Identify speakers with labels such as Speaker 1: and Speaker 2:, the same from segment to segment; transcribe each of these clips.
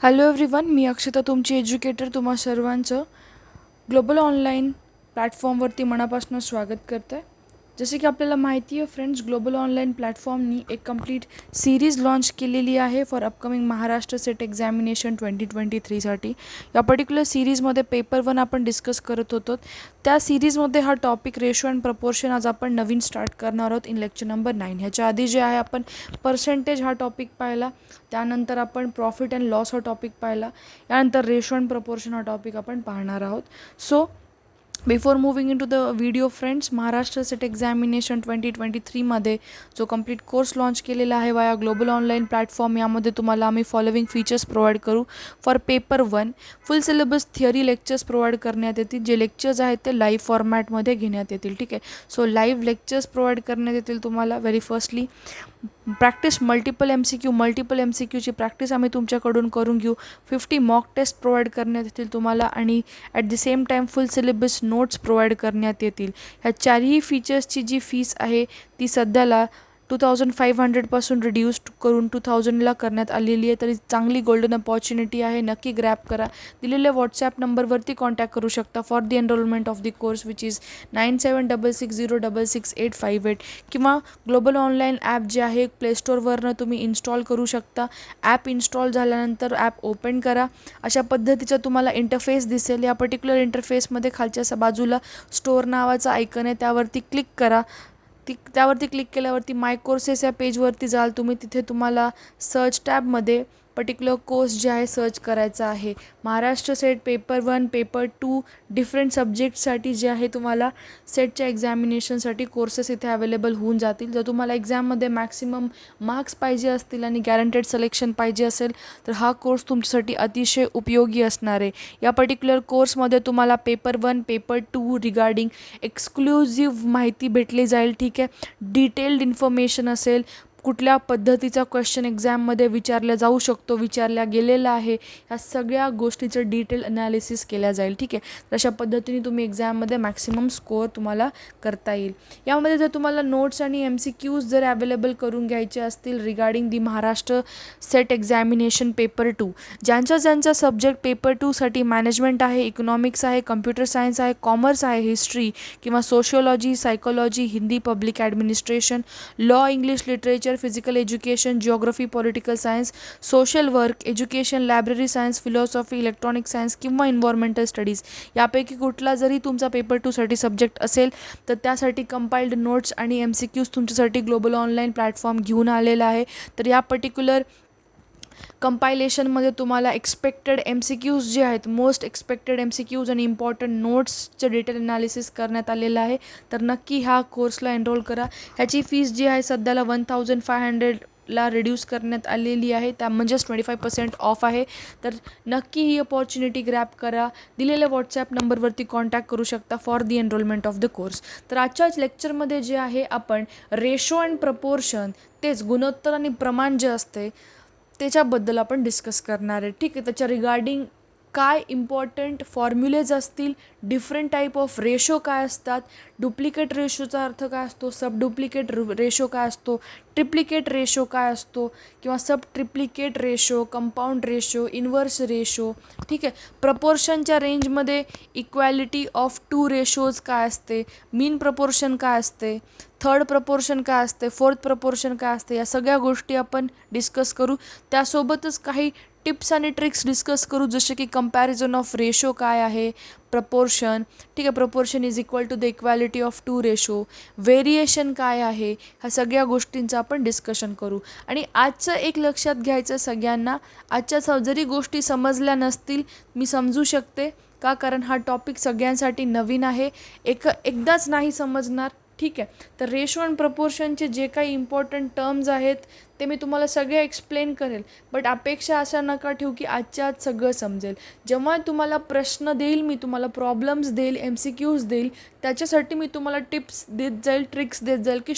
Speaker 1: Hello everyone, मी अक्षता तुमची educator तुम्हा सर्वांचं ग्लोबल ऑनलाईन प्लॅटफॉर्मवरती मनापासून स्वागत करते आहे. जसे की आपल्याला माहिती आहे फ्रेंड्स, ग्लोबल ऑनलाईन प्लॅटफॉर्मनी एक कंप्लीट सिरीज लॉन्च केलेली आहे for upcoming Maharashtra SET examination 2023साठी. या पर्टिक्युलर सिरीजमध्ये पेपर 1 आपण डिस्कस करत होतो. त्या सिरीजमध्ये हा टॉपिक रेशो अँड प्रपोर्शन आज आपण नवीन स्टार्ट करणार आहोत इन लेक्चर नंबर 9. ह्याच्या आधी जे आहे आपण पर्सेंटेज हा टॉपिक पाहिला, त्यानंतर आपण प्रॉफिट अँड लॉस हा टॉपिक पाहिला, यानंतर रेशो अँड प्रपोर्शन हा टॉपिक आपण पाहणार आहोत. So before moving into the video friends, Maharashtra SET examination 2023मध्ये जो कंप्लीट कोर्स लॉन्च केलेला आहे वाया ग्लोबल ऑनलाईन प्लॅटफॉर्म, यामध्ये तुम्हाला आम्ही फॉलोविंग फीचर्स प्रोव्हाइड करू. For paper 1 full syllabus theory lectures provide करण्यात येतील. जे लेक्चर्स आहेत ते लाईव्ह फॉर्मॅटमध्ये घेण्यात येतील. ठीक आहे, सो लाईव्ह लेक्चर्स प्रोव्हाइड करण्यात येतील तुम्हाला. Very firstly practice multiple M C क्यूची प्रॅक्टिस आम्ही तुमच्याकडून करून घेऊ. 50 मॉक टेस्ट प्रोव्हाइड करण्यात येतील तुम्हाला आणि at the same time full syllabus notes provide करण्यात येतील. ह्या चारही फीचर्सची जी फीस आहे ती सध्याला 2500पासून रिड्यूस करून 2000ला करण्यात आलेली आहे. तरी चांगली गोल्डन अपॉर्च्युनिटी आहे, नक्की ग्रॅब करा. दिलेल्या व्हॉट्सॲप नंबरवरती कॉन्टॅक्ट करू शकता for the enrolment of the course which is 9766066858 किंवा ग्लोबल ऑनलाईन ॲप जे आहे प्लेस्टोरवरनं तुम्ही इन्स्टॉल करू शकता. ॲप इन्स्टॉल झाल्यानंतर ॲप ओपन करा. अशा पद्धतीचा तुम्हाला इंटरफेस दिसेल. या पर्टिक्युलर इंटरफेसमध्ये खालच्या बाजूला स्टोअर नावाचा आयकन आहे, त्यावरती क्लिक करा. त्यावरती क्लिक केल्यावरती माय कोर्सेस या पेजवरती जाल तुम्ही. तिथे तुम्हाला सर्च टॅबमध्ये पर्टिक्युलर कोर्स जे आहे सर्च करायचा आहे. Maharashtra SET paper 1, paper 2 different सब्जेक्टसाठी जे आहे तुम्हाला सेटच्या एक्झामिनेशनसाठी कोर्सेस इथे अवेलेबल होऊन जातील. जर तुम्हाला एक्झाममध्ये मॅक्सिमम मार्क्स पाहिजे असतील आणि गॅरंटेड सिलेक्शन पाहिजे असेल तर हा कोर्स तुमच्यासाठी अतिशय उपयोगी असणार आहे. या पर्टिक्युलर कोर्समध्ये तुम्हाला पेपर 1, पेपर 2 रिगार्डिंग एक्सक्लुझिव्ह माहिती भेटली जाईल. ठीक आहे, डिटेल्ड इन्फॉर्मेशन असेल, कुठल्या पद्धतीचा क्वेश्चन एक्झाममध्ये विचारला जाऊ शकतो, विचारला गेलेला आहे, ह्या सगळ्या गोष्टीचं डिटेल ॲनालिसिस केल्या जाईल. ठीक आहे, तशा पद्धतीने तुम्ही एक्झाममध्ये मॅक्सिमम स्कोअर तुम्हाला करता येईल. यामध्ये जर तुम्हाला नोट्स आणि MCQs जर अवेलेबल करून घ्यायचे असतील regarding the Maharashtra SET examination paper 2, ज्यांचा सब्जेक्ट पेपर 2साठी मॅनेजमेंट आहे, इकॉनॉमिक्स आहे, कम्प्युटर सायन्स आहे, कॉमर्स आहे, हिस्ट्री किंवा sociology, psychology, Hindi, public administration, law, English literature, physical education, geography, political science, social work, education, library science, philosophy, electronic science किंवा environmental studies यापैकी कुठला जरी तुमचा पेपर 2साठी सब्जेक्ट असेल तर त्यासाठी कंपाइल्ड नोट्स आणि MCQs तुमच्यासाठी ग्लोबल ऑनलाईन प्लॅटफॉर्म घेऊन आलेला आहे. तर या पर्टिक्युलर कंपायलेशनमध्ये तुम्हाला एक्सपेक्टेड MCQs जे आहेत, मोस्ट एक्सपेक्टेड MCQs आणि इम्पॉर्टंट नोट्सचं डिटेल ॲनालिसिस करण्यात आलेलं आहे. तर नक्की ह्या कोर्सला एनरोल करा. ह्याची फीस जी आहे सध्याला 1500ला रिड्यूस करण्यात आलेली आहे, त्या म्हणजेच 25% ऑफ आहे. तर नक्की ही अपॉर्च्युनिटी ग्रॅब करा. दिलेल्या व्हॉट्सॲप नंबरवरती कॉन्टॅक्ट करू शकता for the enrolment of the course. तर आजच्याच लेक्चरमध्ये जे आहे आपण रेशो अँड प्रपोर्शन, तेच गुणोत्तर आणि प्रमाण जे असते त्याच्याबद्दल आपण डिस्कस करणार आहे. ठीक आहे, त्याच्या रिगार्डिंग काय इम्पॉर्टंट फॉर्म्युलेज असतील, डिफरंट टाईप ऑफ रेशो काय असतात, डुप्लिकेट रेशोचा अर्थ काय असतो, सब डुप्लिकेट रेशो काय असतो, ट्रिप्लिकेट रेशो काय असतो किंवा sub triplicate ratio, compound ratio, inverse ratio. ठीक आहे, प्रपोर्शनच्या रेंजमध्ये इक्वॅलिटी ऑफ 2 रेशोज काय असते, मीन प्रपोर्शन काय असते, थर्ड प्रपोर्शन काय असते, फोर्थ प्रपोर्शन काय असते, या सगळ्या गोष्टी आपण डिस्कस करू. त्यासोबतच काही टिप्स आणि ट्रिक्स डिस्कस करू, जसे की कंपॅरिझन ऑफ रेशो काय आहे, प्रपोर्शन. ठीक आहे, proportion is equal to the equality of 2 ratio, variation काय आहे, ह्या सगळ्या गोष्टींचं आपण डिस्कशन करू. आणि आजचं एक लक्षात घ्यायचं सगळ्यांना, आजच्या जरी गोष्टी समजल्या नसतील मी समजू शकते का, कारण हा टॉपिक सगळ्यांसाठी नवीन आहे, एकदाच नाही समजणार. ठीक आहे, तर रेशो अँड प्रपोर्शनचे जे काही इम्पॉर्टंट टर्म्स आहेत ते मी तुम्हाला सगळे एक्सप्लेन करेल. बट अपेक्षा अशा नका ठेवू की आजच्या आज सगळं समजेल. जेव्हा तुम्हाला प्रश्न देईल, मी तुम्हाला प्रॉब्लेम्स देईल, MCQs देईल, त्याच्यासाठी मी तुम्हाला टिप्स देत जाईल, ट्रिक्स देत जाईल की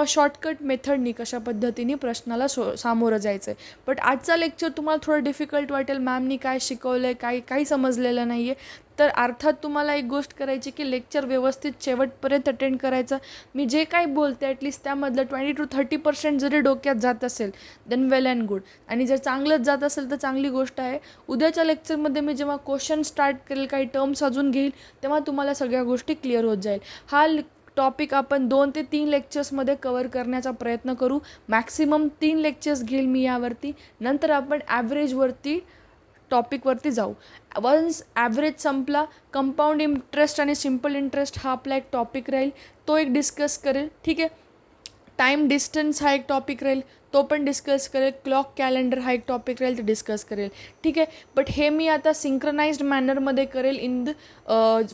Speaker 1: शॉर्टकट मेथडनी कशा पद्धतीने प्रश्नाला सामोरं जायचं आहे. बट आजचा लेक्चर तुम्हाला थोडं डिफिकल्ट वाटेल, मॅमनी काय शिकवलं आहे, काही समजलेलं नाही आहे. तर अर्थात तुम्हाला एक गोष्ट करायची की लेक्चर व्यवस्थित शेवटपर्यंत अटेंड करायचं. मी जे काही बोलते ॲटलिस्ट त्यामधलं 20 to 30% जरी डोक्यात जात असेल देन वेल अँड गुड, आणि जर चांगलंच जात असेल तर चांगली गोष्ट आहे. उद्याच्या लेक्चरमध्ये मी जेव्हा क्वेश्चन स्टार्ट करेल, काही टर्म्स अजून घेईल, तेव्हा तुम्हाला सगळ्या गोष्टी क्लिअर होत जाईल. हा टॉपिक आपण 2 ते 3 लेक्चर्समध्ये कवर करण्याचा प्रयत्न करू. मॅक्सिमम 3 लेक्चर्स घेईल मी यावरती. नंतर आपण ॲव्हरेजवरती टॉपिकवरती जाऊ. वन्स ॲव्हरेज संपला, कंपाऊंड इंटरेस्ट आणि सिम्पल इंटरेस्ट हा आपला एक टॉपिक राहील, तो एक डिस्कस करेल. ठीक आहे. टाईम डिस्टन्स हा एक टॉपिक राहील, तो पण डिस्कस करेल. क्लॉक कॅलेंडर हा एक टॉपिक राहील, ते डिस्कस करेल. ठीक आहे. बट हे मी आता सिंक्रनाइज्ड मॅनरमध्ये करेल.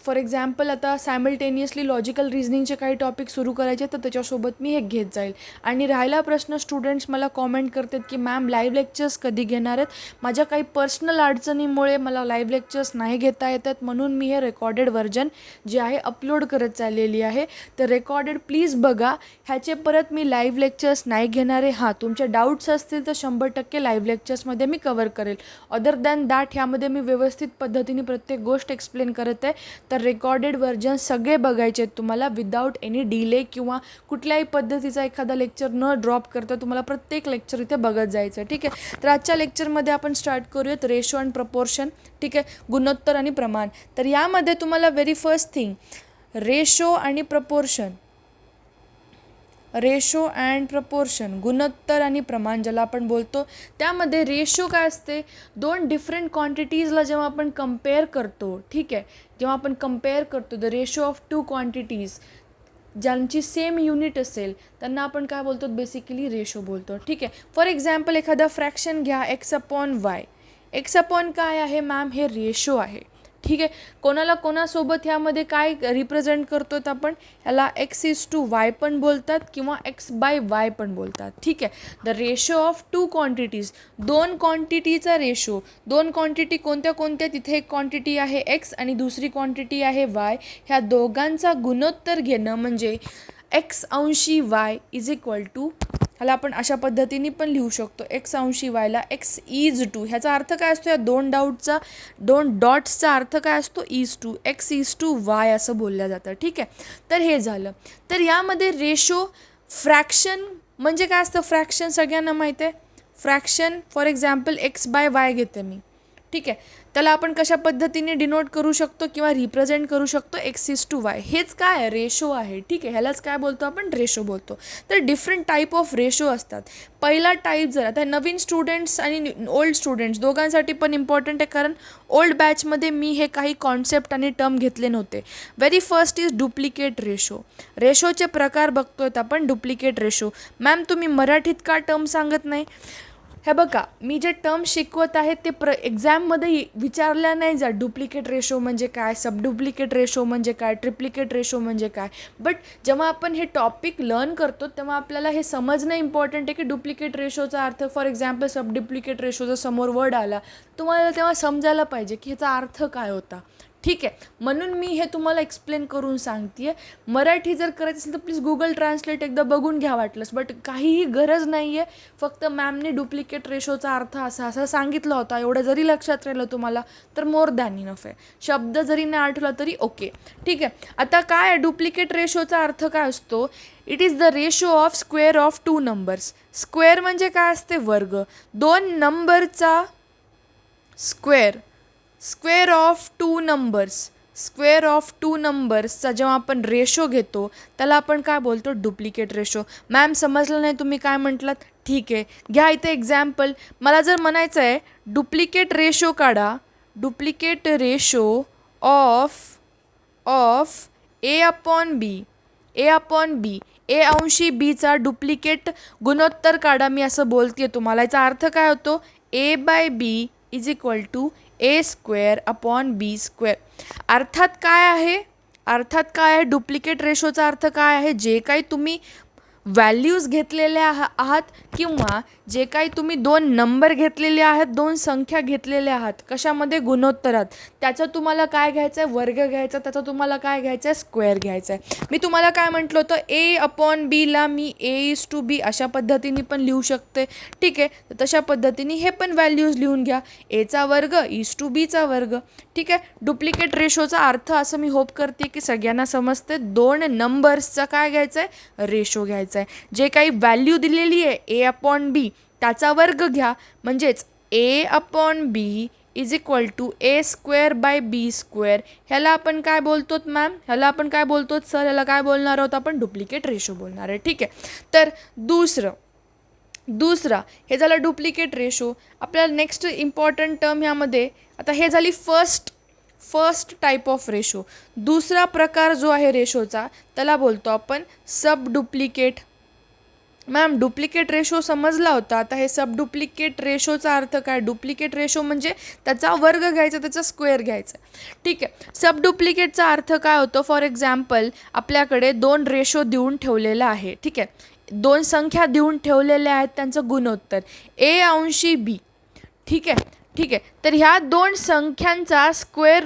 Speaker 1: फॉर एक्झाम्पल आता सायमल्टेनियसली लॉजिकल रिझनिंगचे काही टॉपिक सुरू करायचे, तर त्याच्यासोबत मी हे घेत जाईल. आणि राहिला प्रश्न, स्टुडंट्स मला कॉमेंट करतात की मॅम लाईव्ह लेक्चर्स कधी घेणार आहेत. माझ्या काही पर्सनल अडचणीमुळे मला लाईव्ह लेक्चर्स नाही घेता येतात, म्हणून मी हे रेकॉर्डेड व्हर्जन जे आहे अपलोड करत चाललेली आहे. तर रेकॉर्डेड प्लीज बघा. ह्याचे परत मी लाईव्ह लेक्चर्स नाही घेणारे. हां, तुमचे डाऊट्स असतील तर 100% लाईव्ह लेक्चर्समध्ये मी कवर करेल. अदर दॅन दॅट ह्यामध्ये मी व्यवस्थित पद्धतीने प्रत्येक गोष्ट एक्सप्लेन करत आहे. तर रेकॉर्डेड व्हर्जन सगळे बघायचे आहेत तुम्हाला विदाऊट एनी डिले किंवा कुठल्याही पद्धतीचा एखादा लेक्चर न ड्रॉप करता तुम्हाला प्रत्येक लेक्चर इथे बघत जायचं आहे. ठीक आहे. तर आजच्या लेक्चरमध्ये आपण स्टार्ट करूयात रेशो अँड प्रपोर्शन. ठीक आहे, गुणोत्तर आणि प्रमाण. तर यामध्ये तुम्हाला व्हेरी फर्स्ट थिंग रेशो आणि प्रपोर्शन, रेशो अँड प्रपोर्शन, गुणोत्तर आणि प्रमाण ज्याला आपण बोलतो, त्यामध्ये रेशो काय असते, 2 डिफरंट क्वांटिटीजला जेव्हा आपण कम्पेअर करतो. ठीक आहे, जेव्हा आपण कम्पेअर करतो द रेशो ऑफ 2 क्वांटिटीज ज्यांची सेम युनिट असेल त्यांना आपण काय बोलतो, बेसिकली रेशो बोलतो. ठीक आहे. फॉर एक्झाम्पल एखादा फ्रॅक्शन घ्या, x upon Y. X upon काय आहे मॅम, हे रेशो आहे. ठीक आहे. कोणाला कोणासोबत ह्यामध्ये काय रिप्रेझेंट करतो आपण, ह्याला x:y पण बोलतात किंवा x/y पण बोलतात. ठीक आहे. द रेशो ऑफ 2 क्वांटिटीज, 2 क्वांटिटीचा रेशो. 2 क्वांटिटी कोणत्या कोणत्या, तिथे एक क्वांटिटी आहे x आणि दुसरी क्वांटिटी आहे y. ह्या दोघांचा गुणोत्तर घेणं म्हणजे x/y इज इक्वल टू, ह्याला आपण अशा पद्धतीने पण लिहू शकतो, x/yला x:2. ह्याचा अर्थ काय असतो, या 2 डॉट्सचा अर्थ काय असतो, (2). x:y असं बोललं जातं. ठीक आहे. तर हे झालं. तर यामध्ये रेशो, फ्रॅक्शन म्हणजे काय असतं, फ्रॅक्शन सगळ्यांना माहीत आहे. फ्रॅक्शन फॉर एक्झाम्पल x/y घेते मी. ठीक आहे. त्याला आपण कशा पद्धतीने डिनोट करू शकतो किंवा रिप्रेझेंट करू शकतो, x:y. हेच काय, रेशो आहे. ठीक आहे. ह्यालाच काय बोलतो आपण, रेशो बोलतो. तर डिफरंट टाईप ऑफ रेशो असतात. पहिला टाईप, जर आता नवीन स्टुडंट्स आणि ओल्ड स्टुडंट्स दोघांसाठी पण इम्पॉर्टंट आहे, कारण ओल्ड बॅचमध्ये मी हे काही कॉन्सेप्ट आणि टर्म घेतले नव्हते. Very first is duplicate ratio. रेशोचे प्रकार बघतोय आपण. डुप्लिकेट रेशो, मॅम तुम्ही मराठीत का टर्म सांगत नाही. हे बघा, मी जे टर्म शिकवत आहे ते एक्झाममध्ये विचारल्या नाही जात. डुप्लिकेट रेशो म्हणजे काय, सबडुप्लिकेट रेशो म्हणजे काय, ट्रिप्लिकेट रेशो म्हणजे काय. बट जेव्हा आपण हे टॉपिक लर्न करतो तेव्हा आपल्याला हे समजणं इम्पॉर्टंट आहे की डुप्लिकेट रेशोचा अर्थ, फॉर एक्झाम्पल सबडुप्लिकेट रेशोचा समोर वर्ड आला तुम्हाला तेव्हा समजायला पाहिजे की ह्याचा अर्थ काय होता. ठीक आहे. म्हणून मी हे तुम्हाला एक्सप्लेन करून सांगते आहे. मराठी जर करायचं असेल तर प्लीज गुगल ट्रान्सलेट एकदा बघून घ्या वाटलंच, बट काहीही गरज नाही आहे. फक्त मॅमने डुप्लिकेट रेशोचा अर्थ असा असा सांगितला होता, एवढं जरी लक्षात राहिलं तुम्हाला तर मोर दॅन इनफ आहे. शब्द जरी नाही आठवला तरी ओके. ठीक आहे. आता काय डुप्लिकेट रेशोचा अर्थ काय असतो, it is the ratio of square of 2 numbers. Square म्हणजे काय असते, वर्ग. 2 नंबरचा square, square of 2 numbers, square of 2 नंबर्सचा जेव्हा आपण रेशो घेतो त्याला आपण काय बोलतो, डुप्लिकेट रेशो. मॅम समजलं नाही तुम्ही काय म्हटलात. ठीक आहे, घ्या इथे एक्झाम्पल. मला जर म्हणायचं आहे डुप्लिकेट रेशो काढा, duplicate ratio of a/b, a/b, a/bचा डुप्लिकेट गुणोत्तर काढा. मी असं बोलते तुम्हाला. याचा अर्थ काय होतो, a/b is equal to a²/b². अर्थात काय आहे, अर्थात काय आहे, डुप्लिकेट रेशोचा अर्थ काय आहे, जे काही तुम्ही व्हॅल्यूज घेतलेल्या आहात किंवा जे काही तुम्ही दोन नंबर घेतलेले आहेत, दोन संख्या घेतलेल्या आहात, कशामध्ये? गुणोत्तरात, त्याचा तुम्हाला काय घ्यायचं आहे? वर्ग घ्यायचा. त्याचा तुम्हाला काय घ्यायचं आहे? स्क्वेअर घ्यायचा आहे. मी तुम्हाला काय म्हटलं होतं? A/B मी A:B अशा पद्धतीने पण लिहू शकते. ठीक आहे, तर तशा पद्धतीने हे पण व्हॅल्यूज लिहून घ्या. Aचा वर्ग B वर्ग. ठीक आहे, डुप्लिकेट रेशोचा अर्थ असं मी होप करते की सगळ्यांना समजते. दोन नंबर्सचा काय घ्यायचं आहे? रेशो घ्यायचा आहे. जे काही व्हॅल्यू दिलेली आहे A/B त्याचा वर्ग घ्या, म्हणजेच A/B is equal to A²/B². ह्याला आपण काय बोलतो मॅम? ह्याला आपण काय बोलतो सर? ह्याला काय बोलणार आहोत आपण? डुप्लिकेट रेशो बोलणार आहे. ठीक आहे, तर दुसरा हे झालं डुप्लिकेट रेशो. आपल्याला नेक्स्ट इम्पॉर्टंट टर्म ह्यामध्ये, आता हे झाली फर्स्ट टाईप ऑफ रेशो. दुसरा प्रकार जो आहे रेशोचा त्याला बोलतो आपण सब डुप्लिकेट. मॅम डुप्लिकेट रेशो समजला होता, आता हे सब डुप्लिकेट रेशोचा अर्थ काय? डुप्लिकेट रेशो म्हणजे त्याचा वर्ग घ्यायचा, त्याचा स्क्वेअर घ्यायचा. ठीक आहे, सब डुप्लिकेटचा अर्थ काय होतो? फॉर एक्झाम्पल आपल्याकडे दोन रेशो देऊन ठेवलेला आहे. ठीक आहे, दोन संख्या देऊन ठेवलेल्या आहेत, त्यांचं गुणोत्तर A/B. ठीक आहे, तर ह्या दोन संख्यांचा स्क्वेअर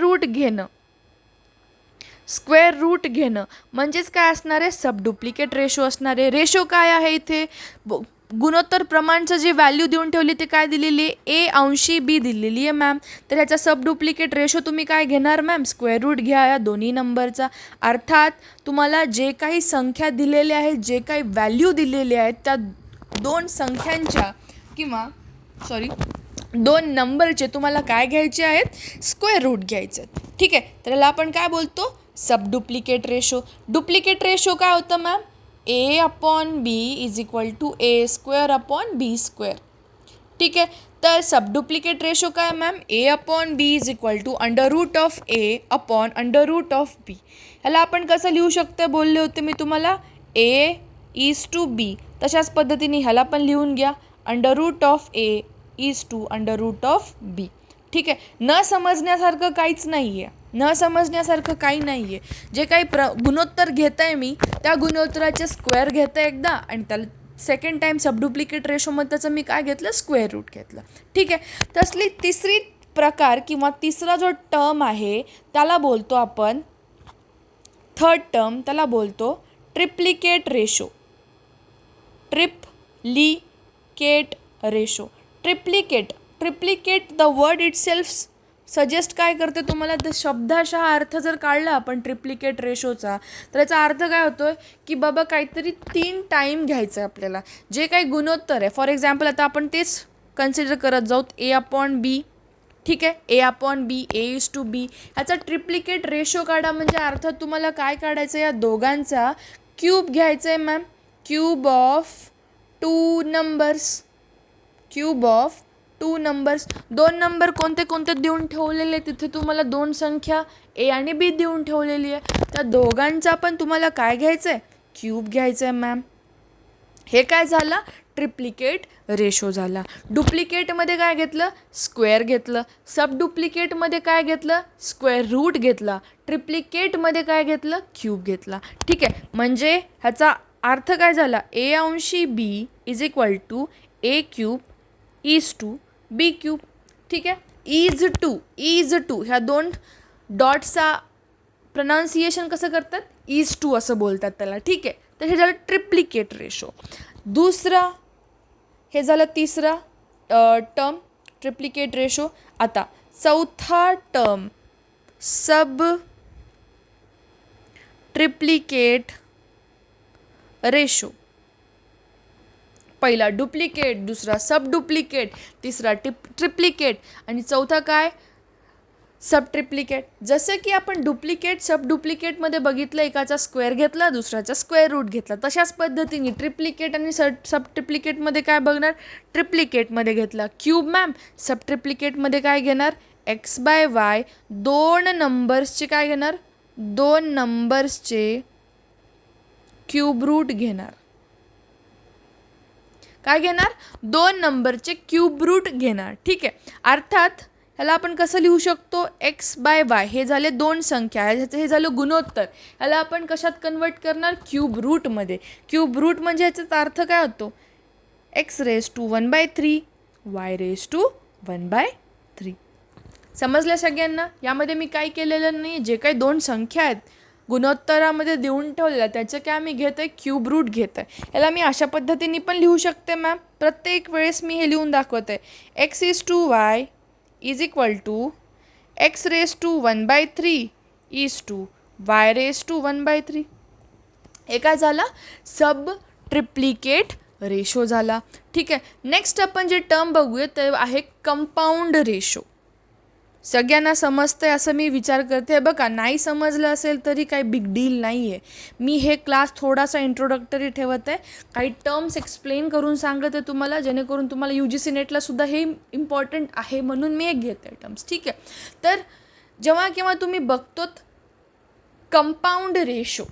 Speaker 1: रूट घेणं म्हणजेच काय असणार आहे? सब डुप्लिकेट रेशो असणार आहे. रेशो काय आहे इथे? गुणोत्तर प्रमाणचं जे व्हॅल्यू देऊन ठेवली ते काय दिलेली आहे? A/B दिलेली आहे मॅम. तर ह्याचा सब डुप्लिकेट रेशो तुम्ही काय घेणार मॅम? स्क्वेअर रूट घ्या या दोन्ही नंबरचा. अर्थात तुम्हाला जे काही संख्या दिलेल्या आहेत, जे काही व्हॅल्यू दिलेले आहेत, त्या दोन संख्यांच्या दोन नंबरचे तुम्हाला काय घ्यायचे आहेत? स्क्वेअर रूट घ्यायचे आहेत. ठीक आहे, तर याला आपण काय बोलतो? सब डुप्लिकेट रेशो. डुप्लिकेट रेशो काय होतं ma'am? A/B is equal to A²/B². ठीक आहे, तर सब डुप्लिकेट रेशो काय ma'am? A/B is equal to √A/√B. ह्याला आपण कसं लिहू शकतो बोलले होते मी तुम्हाला? A:B. तशाच पद्धतीने ह्याला पण लिहून घ्या, √A:√B. ठीक आहे, न समजण्यासारखं काहीच नाही आहे. जे काही गुणोत्तर घेत आहे मी, त्या गुणोत्तराचे स्क्वेअर घेतं एकदा आणि त्याला सेकंड टाईम सब डुप्लिकेट रेशोमध्ये त्याचं मी काय घेतलं? स्क्वेअर रूट घेतलं. ठीक आहे, तसली तिसरी प्रकार किंवा तिसरा जो टर्म आहे त्याला बोलतो आपण, थर्ड टर्म त्याला बोलतो triplicate ratio. Triplicate the word it self suggest काय करते तुम्हाला? तर शब्दाशः अर्थ जर काढला आपण ट्रिप्लिकेट रेशोचा, तर याचा अर्थ काय होतोय की बाबा काहीतरी 3 टाईम घ्यायचं आहे आपल्याला. जे काही गुणोत्तर आहे, फॉर एक्झाम्पल आता आपण तेच कन्सिडर करत जाऊ A/B. ठीक आहे, A/B A:B. ह्याचा ट्रिप्लिकेट रेशो काढा म्हणजे अर्थात तुम्हाला काय काढायचं? या दोघांचा क्यूब घ्यायचं आहे ma'am. Cube of two numbers. दोन नंबर कोणते देऊन ठेवलेले? तिथे तुम्हाला दोन संख्या A आणि B देऊन ठेवलेली आहे. त्या दोघांचा पण तुम्हाला काय घ्यायचं आहे? क्यूब घ्यायचं आहे मॅम. हे काय झालं? ट्रिप्लिकेट रेशो झाला. डुप्लिकेटमध्ये काय घेतलं? स्क्वेअर घेतलं. सब डुप्लिकेटमध्ये काय घेतलं? स्क्वेअर रूट घेतला. ट्रिप्लिकेटमध्ये काय घेतलं? क्यूब घेतला. ठीक आहे, म्हणजे ह्याचा अर्थ काय झाला? A/B is equal to A³ is to B³. ठीक आहे, इज टू ह्या दोन डॉट्सचा प्रोनाउन्सिएशन कसं करतात? इज टू असं बोलतात त्याला. ठीक आहे, तर हे झालं ट्रिप्लिकेट रेशो. हे झालं तिसरा टर्म ट्रिप्लिकेट रेशो. आता चौथा टर्म सब ट्रिप्लिकेट रेशो. पहिला डुप्लिकेट, दुसरा सब डुप्लिकेट, तिसरा ट्रिप्लिकेट आणि चौथा काय? सब ट्रिप्लिकेट. जसं की आपण डुप्लिकेट सब डुप्लिकेटमध्ये बघितलं, एकाचा स्क्वेअर घेतला, दुसऱ्याचा स्क्वेअर रूट घेतला. तशाच पद्धतीने ट्रिप्लिकेट आणि सब ट्रिप्लिकेटमध्ये काय बघणार? ट्रिप्लिकेटमध्ये घेतला क्यूब मॅम. सब ट्रिप्लिकेटमध्ये काय घेणार? x/y. दोन नंबर्सचे काय घेणार? दोन नंबर्सचे क्यूब रूट घेणार. काय घेणार? दोन नंबरचे क्यूब रूट घेणार. ठीक आहे, अर्थात ह्याला आपण कसं लिहू शकतो? x/y. हे झाले दोन संख्या, हे झालं गुणोत्तर. ह्याला आपण कशात कन्वर्ट करणार? क्यूब रूटमध्ये. क्यूब रूट म्हणजे ह्याचा अर्थ काय होतो? X raise to 1/3 y raise to 1/3. समजलं सगळ्यांना? यामध्ये मी काय केलेलं नाही, जे काही दोन संख्या आहेत गुणोत्तरामध्ये देऊन ठेवलेल्या त्याचं काय मी घेत आहे, क्यूब रूट घेत आहे. याला मी अशा पद्धतीने पण लिहू शकते मॅम. प्रत्येक वेळेस मी हे लिहून दाखवत आहे. X is to y is equal to x raise to 1/3 is to y raise to 1/3. हे काय झाला, सब ट्रिप्लिकेट रेशो झाला. ठीक आहे. नेक्स्ट आपण जे टर्म बघूया ते आहे कंपाऊंड रेशो. सगळ्यांना समजतंय असं मी विचार करते. बघा, नाही समजलं असेल तरी काही बिग डील नाही आहे. मी हे क्लास थोडासा इंट्रोडक्टरी ठेवत आहे, काही टर्म्स एक्सप्लेन करून सांगत आहे तुम्हाला, जेणेकरून तुम्हाला UGC नेटलासुद्धा हे इम्पॉर्टंट आहे म्हणून मी एक घेते टर्म्स. ठीक आहे. तर जेव्हा केव्हा तुम्ही बघतोत कंपाऊंड रेशो,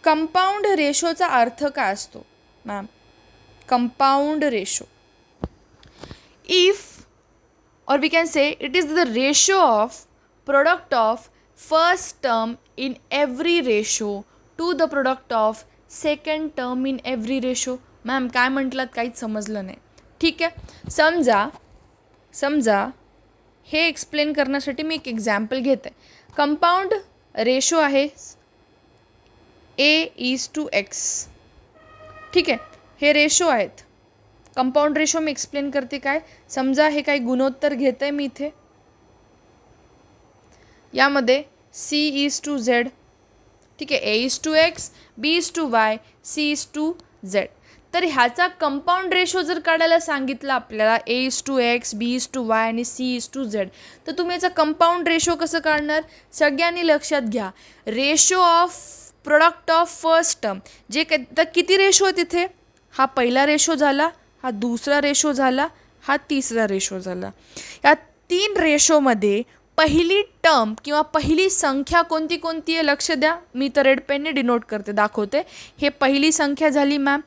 Speaker 1: कंपाऊंड रेशोचा अर्थ काय असतो ma'am? Compound ratio, if or we can say it is the ratio of product of first term in every ratio to the product of second term in every ratio. Ma'am काय म्हटलात, काहीच समजलं नाही. ठीक आहे. समजा हे एक्सप्लेन करण्यासाठी मी एक एक्झाम्पल घेते. कंपाऊंड रेशो आहे A:x. ठीक आहे. हे रेशो आहेत. कंपाऊंड रेशो मी एक्सप्लेन करते. काय, समजा हे काही गुणोत्तर घेत आहे मी इथे, यामध्ये C:z. ठीक आहे. A:x, B:y, C:z. तर ह्याचा कंपाऊंड रेशो जर काढायला सांगितलं आपल्याला A:x, B:y आणि C:z, तर तुम्ही याचा कंपाऊंड रेशो कसं काढणार? सगळ्यांनी लक्षात घ्या, ratio of product of first term. जे तर किती रेशो आहे तिथे? हा पहिला रेशो झाला, हा दुसरा रेशो झाला, हा तिसरा रेशो झाला. या 3 रेशोमध्ये पहिली टर्म किंवा पहिली संख्या कोणती कोणती आहे लक्ष द्या. मी तर रेड पेनने डिनोट करते, दाखवते. हे पहिली संख्या झाली मॅम.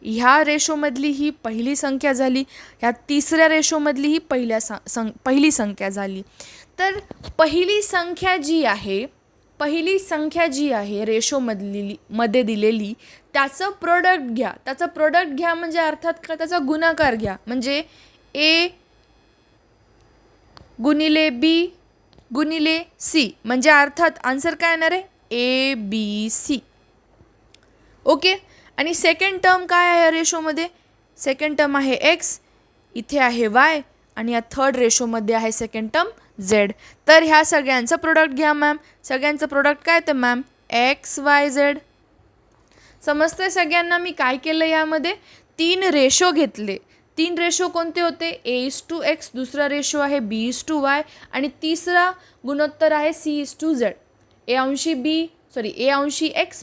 Speaker 1: ह्या रेशोमधली ही पहिली संख्या झाली. ह्या तिसऱ्या रेशोमधली ही पहिली संख्या झाली. तर पहिली संख्या जी आहे रेशोमध्ये दिलेली, त्याचं प्रोडक्ट घ्या. त्याचं प्रोडक्ट घ्या म्हणजे अर्थात का, त्याचा गुणाकार घ्या. म्हणजे A गुणिले B गुणिले C, म्हणजे अर्थात आन्सर काय येणार आहे? ABC. ओके. आणि सेकंड टर्म काय आहे या रेशोमध्ये? सेकंड टर्म आहे x, इथे आहे y, आणि या थर्ड रेशोमध्ये आहे सेकंड टर्म z. तर ह्या सगळ्यांचं प्रोडक्ट घ्या मॅम. सगळ्यांचं प्रोडक्ट काय तर मॅम XYZ. समजतंय सगळ्यांना मी काय केलं? यामध्ये 3 रेशो घेतले. 3 रेशो कोणते होते? A:x, दुसरा रेशो आहे B:y आणि तिसरा गुणोत्तर आहे C:z. A:x,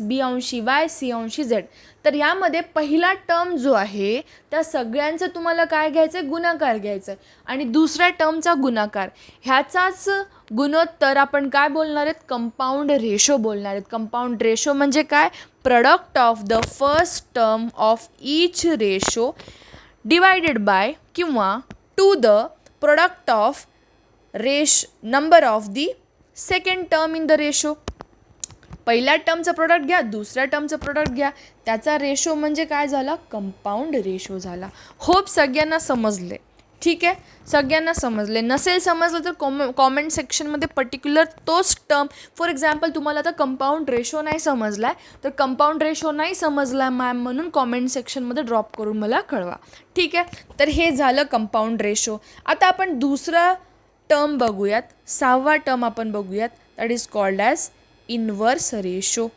Speaker 1: B:y, C:z. तर यामध्ये पहिला टर्म जो आहे त्या सगळ्यांचं तुम्हाला काय घ्यायचं आहे? गुणाकार घ्यायचं आहे. आणि दुसऱ्या टर्मचा गुणाकार, ह्याचाच गुणोत्तर आपण काय बोलणार आहेत? कंपाऊंड रेशो बोलणार आहेत. कंपाऊंड रेशो म्हणजे काय? Product of the first term of each ratio divided by किंवा to the product of number of the second term in the ratio. पहिल्या टर्मचं प्रोडक्ट घ्या, दुसऱ्या टर्मचं प्रोडक्ट घ्या, त्याचा रेशो म्हणजे काय झाला? कंपाऊंड रेशो झाला. होप सगळ्यांना समजले. ठीक आहे. सगळ्यांना समजले. नसेल समजलं तर कॉमेंट सेक्शनमध्ये पर्टिक्युलर तोच टर्म, फॉर एक्झाम्पल तुम्हाला आता कंपाऊंड रेशो नाही समजला आहे, तर कंपाऊंड रेशो नाही समजला आहे मॅम म्हणून कॉमेंट सेक्शनमध्ये ड्रॉप करून मला कळवा. ठीक आहे. तर हे झालं कंपाऊंड रेशो. आता आपण दुसरा टर्म बघूयात, 6वा टर्म आपण बघूयात. That is called as inverse ratio.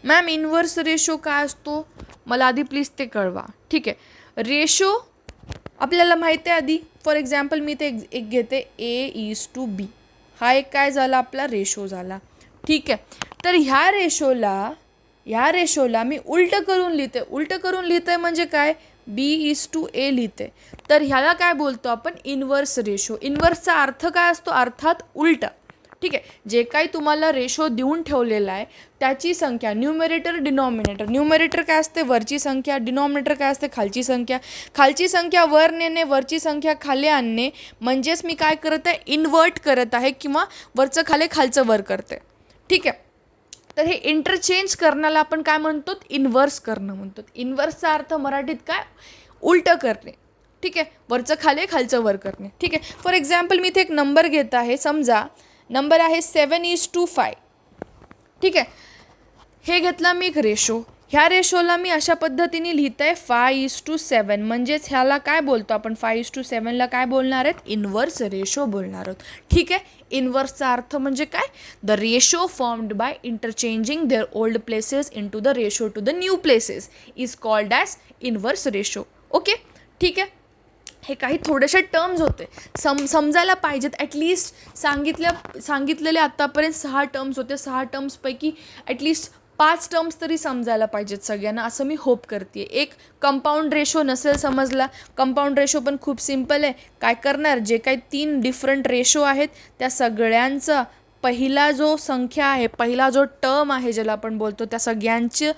Speaker 1: Ma'am inverse ratio काय असतो? मला आधी प्लीज ते कळवा. ठीक आहे. रेशो आपल्याला माहिती आहे आधी. फॉर एक्झाम्पल मी ते एक घेते A:B. हा एक काय झाला? आपला रेशो झाला. ठीक आहे. तर ह्या रेशोला मी उलटं करून लिहिते म्हणजे काय? B:A लिहिते. तर ह्याला काय बोलतो आपण? Inverse ratio. इन्व्हर्सचा अर्थ काय असतो? अर्थात उलटा. ठीक आहे. जे काही तुम्हाला रेशो देऊन ठेवलेला आहे त्याची संख्या, न्यूमरेटर डिनॉमिनेटर. न्यूमरेटर काय असते? वरची संख्या. डिनॉमिनेटर काय असते? खालची संख्या. खालची संख्या वर नेणे, वरची संख्या खाली आणणे, म्हणजेच मी काय करत आहे? इन्व्हर्ट करत आहे किंवा वरचं खाली, खालचं वर करते. ठीक आहे. तर हे इंटरचेंज करण्याला आपण काय म्हणतो, इन्व्हर्स करणं म्हणतो. इन्व्हर्सचा अर्थ मराठीत काय, उलटं करणे. ठीक आहे, वरचं खाली खालचं वर करणे. ठीक आहे, फॉर एक्झाम्पल मी इथे एक नंबर घेत आहे. समजा नंबर आहे 7:5. ठीक आहे, हे घेतला मी एक रेशो. ह्या रेशोला मी अशा पद्धतीने लिहित आहे 5:7. म्हणजेच ह्याला काय बोलतो आपण, 5:7ला काय बोलणार आहेत, इन्व्हर्स रेशो बोलणार आहोत. ठीक आहे, इन्व्हर्सचा अर्थ म्हणजे काय, the ratio formed by interchanging their old places into the ratio to the new places is called as inverse ratio. Okay, ठीक आहे. हे काही थोडेसे टर्म्स होते, समजायला पाहिजेत. ॲटलिस्ट सांगितलेले आत्तापर्यंत 6 टर्म्स होते. 6 टर्म्सपैकी ॲटलिस्ट 5 टर्म्स तरी समजायला पाहिजेत सगळ्यांना, असं मी होप करते. एक कंपाऊंड रेशो नसेल समजला, कंपाऊंड रेशो पण खूप सिम्पल आहे. काय करणार, जे काही 3 डिफरंट रेशो आहेत त्या सगळ्यांचा पहिला जो संख्या आहे, पहिला जो टर्म आहे ज्याला आपण बोलतो, त्या सगळ्यांचे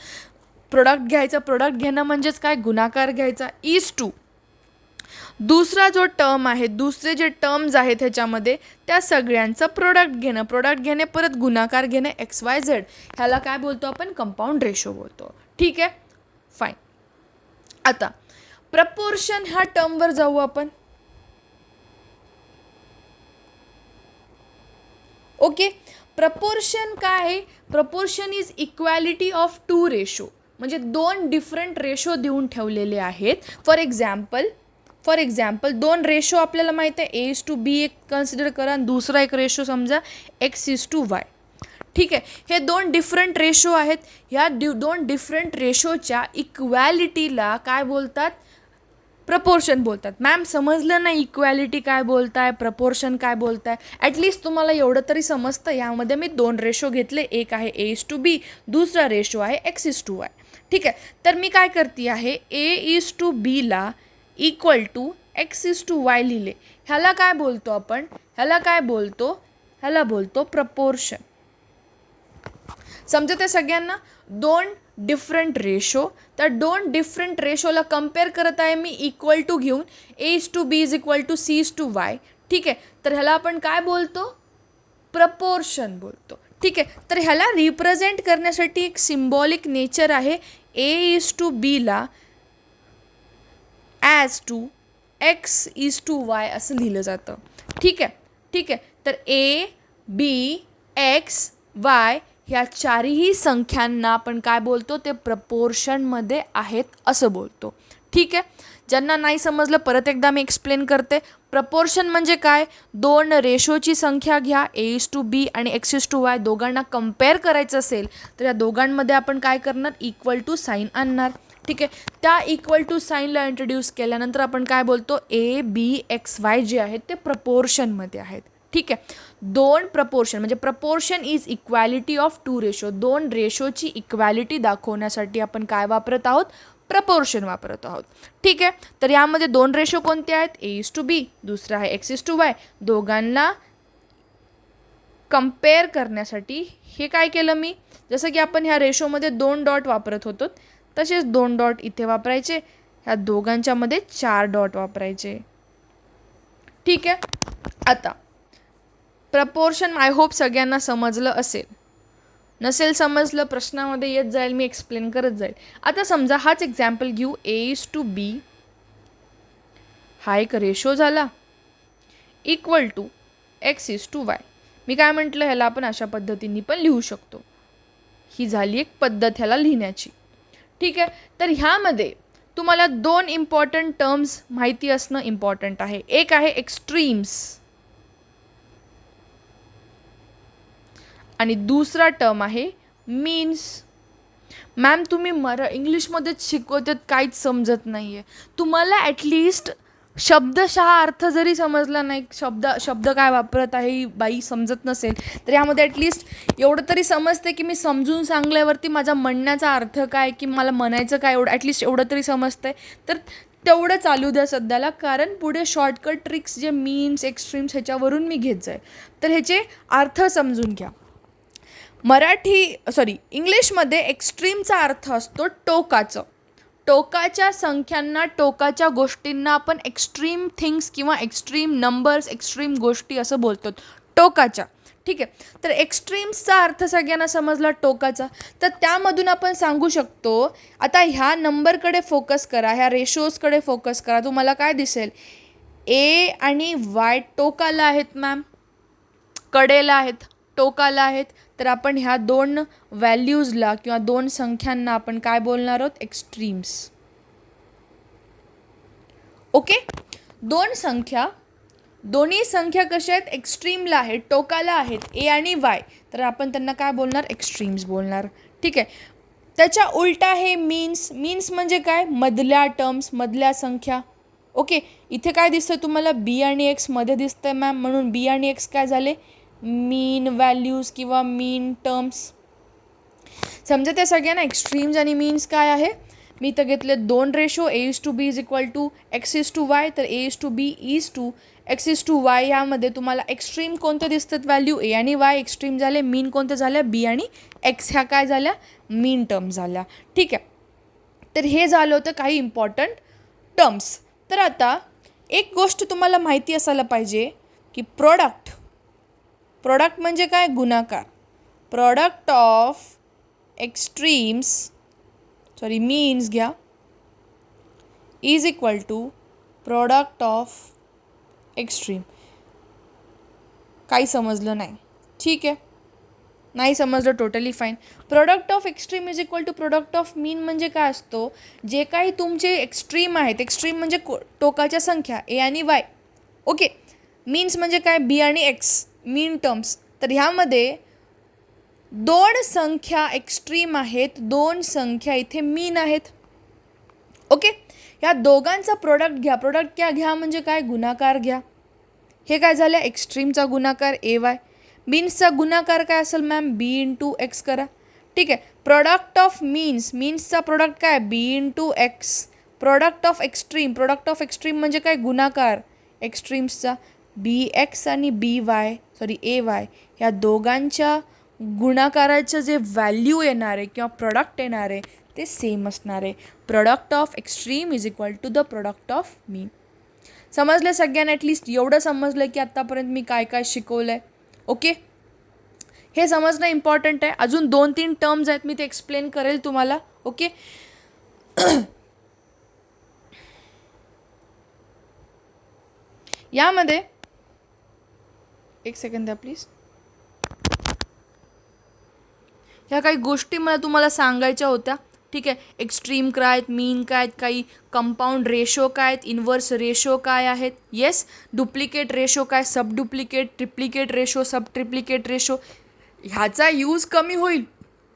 Speaker 1: प्रोडक्ट घ्यायचं. प्रोडक्ट घेणं म्हणजेच काय, गुणाकार घ्यायचा, इज टू दुसरा जो टर्म आहे, दुसरे जे टर्म्स आहेत ह्याच्यामध्ये त्या सगळ्यांचं प्रोडक्ट घेणं. प्रोडक्ट घेणे परत गुणाकार घेणे, XYZ. ह्याला काय बोलतो आपण, कंपाऊंड रेशो बोलतो. ठीक आहे, फाईन. आता प्रपोर्शन ह्या टर्मवर जाऊ आपण. ओके, प्रपोर्शन काय आहे, proportion is equality of 2 ratio. म्हणजे 2 डिफरंट रेशो देऊन ठेवलेले आहेत. फॉर एक्झाम्पल 2 रेशो आपल्याला माहीत आहे, A:B एक कन्सिडर करा आणि दुसरा एक रेशो समजा X:Y. ठीक आहे, हे 2 डिफरंट रेशो आहेत. ह्या 2 डिफरंट रेशोच्या इक्वॅलिटीला काय बोलतात, प्रपोर्शन बोलतात. मॅम समजलं नाही इक्वॅलिटी काय बोलताय, प्रपोर्शन काय बोलताय. ॲटलिस्ट तुम्हाला एवढं तरी समजतं. यामध्ये मी 2 रेशो घेतले, एक आहे A:B, दुसरा रेशो आहे X:Y. ठीक आहे, तर मी काय करते आहे, A:B इक्वल टू X:Y लिहिले. ह्याला काय बोलतो आपण, ह्याला बोलतो प्रपोर्शन. समजत आहे सगळ्यांना. 2 डिफरंट रेशो, त्या 2 डिफरंट रेशोला कम्पेअर करत आहे मी इक्वल टू घेऊन, A:B is equal to C:Y. ठीक आहे, तर ह्याला आपण काय बोलतो, प्रपोर्शन बोलतो. ठीक आहे, तर ह्याला रिप्रेझेंट करण्यासाठी एक सिम्बॉलिक नेचर आहे. A:B ॲज टू X:Y असं लिहिलं जातं. ठीक आहे, तर A, B, X, Y ह्या चारही संख्यांना आपण काय बोलतो, ते प्रपोर्शनमध्ये आहेत असं बोलतो. ठीक आहे, ज्यांना नाही समजलं परत एकदा मी एक्सप्लेन करते. प्रपोर्शन म्हणजे काय, 2 रेशोची संख्या घ्या, A:B आणि X:Y दोघांना कम्पेअर करायचं असेल तर या दोघांमध्ये आपण काय करणार, इक्वल टू साईन आणणार. ठीक आहे, त्या इक्वल टू साईनला इंट्रोड्यूस केल्यानंतर आपण काय बोलतो, A,B,X,Y जे आहेत ते प्रपोर्शनमध्ये आहेत. ठीक आहे, 2 प्रपोर्शन म्हणजे proportion is equality of 2 ratio. 2 रेशोची इक्वॅलिटी दाखवण्यासाठी आपण काय वापरत आहोत, प्रपोर्शन वापरत आहोत. ठीक आहे, तर यामध्ये 2 रेशो कोणते आहेत, A:B, दुसरा आहे X:Y. दोघांना कम्पेअर करण्यासाठी हे काय केलं मी, जसं की आपण ह्या रेशोमध्ये 2 डॉट वापरत होतो तसेच 2 डॉट इथे वापरायचे, ह्या दोघांच्यामध्ये 4 डॉट वापरायचे. ठीक आहे, आता प्रपोर्शन आय होप सगळ्यांना समजलं असेल. नसेल समजलं प्रश्नामध्ये येत जाईल, मी एक्सप्लेन करत जाईल. आता समजा हाच एक्झाम्पल घेऊ, A:B हा एक रेशो झाला इक्वल टू X:Y. मी काय म्हटलं, ह्याला आपण अशा पद्धतीने पण लिहू शकतो. ही झाली एक पद्धत ह्याला लिहिण्याची. ठीक आहे, तर ह्यामध्ये तुम्हाला 2 इम्पॉर्टंट टर्म्स माहिती असणं इम्पॉर्टंट आहे. एक आहे एक्स्ट्रीम्स आणि दुसरा टर्म आहे मीन्स. मॅम तुम्ही इंग्लिशमध्येच शिकवतात, काहीच समजत नाही आहे. तुम्हाला ॲटलिस्ट शब्दशः अर्थ जरी समजला नाही, शब्द काय वापरत आहे बाई समजत नसेल, तर यामध्ये ॲटलिस्ट एवढं तरी समजते की मी समजून सांगल्यावरती माझा म्हणण्याचा अर्थ काय, की मला म्हणायचं काय, ॲटलिस्ट एवढं तरी समजतं आहे. तर तेवढं चालू द्या सध्याला, कारण पुढे शॉर्टकट ट्रिक्स जे मीन्स, एक्स्ट्रीम्स ह्याच्यावरून मी घेत जाईल. तर ह्याचे अर्थ समजून घ्या. इंग्लिशमध्ये एक्स्ट्रीमचा अर्थ असतो टोकाचं. टोकाच्या संख्यांना, टोकाच्या गोष्टींना आपण एक्स्ट्रीम थिंग्स किंवा एक्स्ट्रीम नंबर्स, एक्स्ट्रीम गोष्टी असं बोलतो, टोकाच्या. ठीक आहे. तर एक्स्ट्रीम्सचा अर्थ सगळ्यांना समजला टोकाचा. तर त्यामधून आपण सांगू शकतो, आता ह्या नंबरकडे फोकस करा, ह्या रेशोजकडे फोकस करा. तुम्हाला काय दिसेल, ए आणि वाय टोकाला आहेत मॅम, कडेला आहेत, टोकाला आहेत. तर आपण ह्या दोन व्हॅल्यूजला किंवा दोन संख्यांना आपण काय बोलणार आहोत, एक्स्ट्रीम्स. ओके. दोन्ही संख्या कशा आहेत, एक्स्ट्रीमला आहेत, टोकाला आहेत, ए आणि वाय. तर आपण त्यांना काय बोलणार, एक्स्ट्रीम्स बोलणार. ठीक आहे. त्याच्या उलटा आहे मीन्स. मीन्स म्हणजे काय, मधल्या टर्म्स, मधल्या संख्या. ओके. इथे काय दिसतं तुम्हाला, बी आणि एक्स मध्ये दिसतंय मॅम, म्हणून बी आणि एक्स काय झाले, मीन व्हॅल्यूज किंवा मीन टर्म्स. समजा त्या सगळ्यांना एक्स्ट्रीम्स आणि मीन्स काय आहे. मी इथं घेतले दोन ratio, A is to B is equal to X is to Y. तर A is to B is to X is to Y. यामध्ये तुम्हाला एक्स्ट्रीम कोणते दिसतात, व्हॅल्यू ए आणि वाय एक्स्ट्रीम झाले, मीन कोणत्या झाल्या, बी आणि एक्स. ह्या काय झाल्या, मीन टर्म झाल्या. ठीक आहे. तर हे झालं होतं काही इम्पॉर्टंट टर्म्स. तर आता एक गोष्ट तुम्हाला माहिती असायला पाहिजे की प्रोडक्ट म्हणजे काय, गुणाकार. प्रोडक्ट ऑफ एक्स्ट्रीम्स मीन्स घ्या is equal to product of extreme. काही समजलं नाही, ठीक आहे, नाही समजलं, totally fine. Product of extreme is equal to product of mean म्हणजे काय असतो, जे काही तुमचे एक्स्ट्रीम आहेत, एक्स्ट्रीम म्हणजे टोकाच्या संख्या ए आणि वाय. ओके. मीन्स म्हणजे काय, बी आणि एक्स, मीन टर्म्स. तर ह्यामध्ये दोन संख्या एक्स्ट्रीम आहेत, दोन संख्या इथे मीन आहेत. ओके. या दोघांचा प्रोडक्ट घ्या. प्रोडक्ट घ्या म्हणजे काय, गुणाकार घ्या. हे काय झालं, एक्स्ट्रीमचा गुणाकार ए वाय. मीन्सचा गुणाकार काय असेल मॅम, बी इंटू एक्स करा. ठीक आहे. प्रोडक्ट ऑफ मीन्सचा प्रोडक्ट काय, B into X. Product of extreme म्हणजे काय, गुणाकार एक्स्ट्रीम्सचा, बी एक्स आणि ए वाय. ह्या दोघांच्या गुणाकाराचं जे व्हॅल्यू येणार आहे किंवा प्रोडक्ट येणार आहे ते सेम असणार आहे. Product of extreme is equal to the product of mean. समजलं सगळ्यांना, ॲटलिस्ट एवढं समजलं की आत्तापर्यंत मी काय काय शिकवलं आहे. ओके. हे समजणं इम्पॉर्टंट आहे. अजून 2-3 टर्म्स आहेत, मी ते एक्सप्लेन करेल तुम्हाला. ओके. यामध्ये एक सेकंद द्या प्लीज. ह्या काही गोष्टी मला तुम्हाला सांगायच्या होत्या. ठीक आहे. एक्स्ट्रीम काय आहेत, मीन काय आहेत, काही कंपाऊंड रेशो काय आहेत, इन्व्हर्स रेशो काय आहेत, येस, डुप्लिकेट रेशो काय, सब डुप्लिकेट, ट्रिप्लिकेट रेशो, सब ट्रिप्लिकेट रेशो. ह्याचा यूज कमी होईल,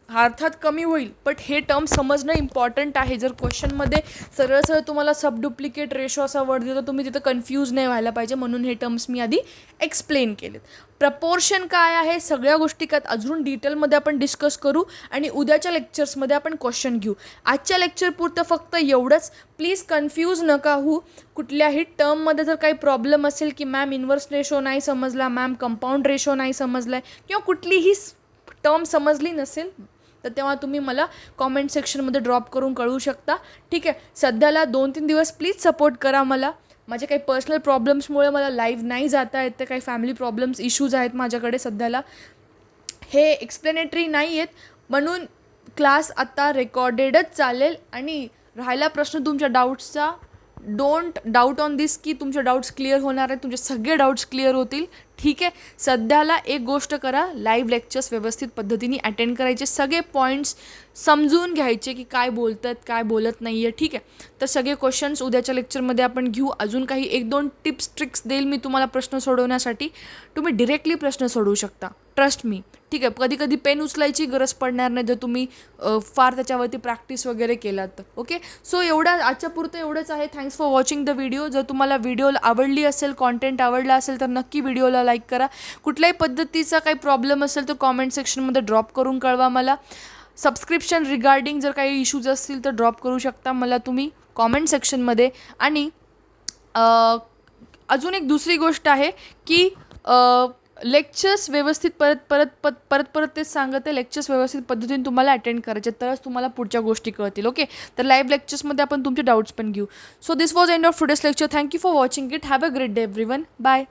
Speaker 1: अर्थात कमी होईल, बट हे टर्म समजणं इम्पॉर्टंट आहे. जर क्वेश्चनमध्ये सरळ सरळ तुम्हाला सब डुप्लिकेट रेशो असा वर्ड दिला, तुम्ही तिथं कन्फ्यूज नाही व्हायला पाहिजे, म्हणून हे टर्म्स मी आधी एक्सप्लेन केलेत. प्रपोर्शन काय आहे, सगळ्या गोष्टी काय अजून डिटेलमध्ये आपण डिस्कस करू आणि उद्याच्या लेक्चर्समध्ये आपण क्वेश्चन घेऊ. आजच्या लेक्चरपुरतं फक्त एवढंच. प्लीज कन्फ्यूज नका होऊ. कुठल्याही टर्ममध्ये जर काही प्रॉब्लेम असेल की मॅम इन्व्हर्स रेशो नाही समजला, मॅम कंपाऊंड रेशो नाही समजला आहे किंवा कुठलीही टर्म समजली नसेल, तर तेव्हा तुम्ही मला कॉमेंट सेक्शनमध्ये ड्रॉप करून कळवू शकता. ठीक आहे. सध्याला 2-3 दिवस प्लीज सपोर्ट करा मला. माझे काही पर्सनल प्रॉब्लेम्समुळे मला लाईव्ह नाही जाता येत, ते काही फॅमिली प्रॉब्लेम्स इश्यूज आहेत माझ्याकडे सध्याला. हे एक्सप्लेनेटरी नाही आहेत, म्हणून क्लास आता रेकॉर्डेडच चालेल. आणि राहिला प्रश्न तुमच्या डाऊट्सचा, डोंट डाऊट ऑन दिस की तुमचे डाऊट्स क्लिअर होणार आहेत, तुमचे सगळे डाऊट्स क्लिअर होतील. ठीक आहे. सध्याला एक गोष्ट करा, लाईव्ह लेक्चर्स व्यवस्थित पद्धतीने अटेंड करायचे, सगळे पॉईंट्स समजून घ्यायचे की काय बोलतात काय बोलत नाही आहे. ठीक आहे. तर सगळे क्वेश्चन्स उद्याच्या लेक्चरमध्ये आपण घेऊ. अजून काही 1-2 टिप्स ट्रिक्स देईल मी तुम्हाला प्रश्न सोडवण्यासाठी. तुम्ही डिरेक्टली प्रश्न सोडवू शकता, ट्रस्ट मी. ठीक आहे. कधी कधी पेन उचलायची गरज पडणार नाही जर तुम्ही फार त्याच्यावरती प्रॅक्टिस वगैरे केलात तर. ओके. सो आजच्या पुरतं एवढंच आहे. Thanks for watching the video. जर तुम्हाला व्हिडिओ आवडली असेल, कॉन्टेंट आवडला असेल, तर नक्की व्हिडिओला लाईक करा. कुठल्याही पद्धतीचा काही प्रॉब्लेम असेल तर कॉमेंट सेक्शनमध्ये ड्रॉप करून कळवा मला. सबस्क्रिप्शन रिगार्डिंग जर काही इश्यूज असतील तर ड्रॉप करू शकता मला तुम्ही कॉमेंट सेक्शनमध्ये. आणि अजून एक दुसरी गोष्ट आहे की लेक्चर्स व्यवस्थित परत तेच सांगते, लेक्चर्स व्यवस्थित पद्धतीने तुम्हाला अटेंड करायचे, तरच तुम्हाला पुढच्या गोष्टी कळतील. ओके. तर लाईव्ह लेक्चर्समध्ये आपण तुमचे डाऊट्स पण घेऊ. So this was end of today's lecture. Thank you for watching it. Have a great day everyone. Bye.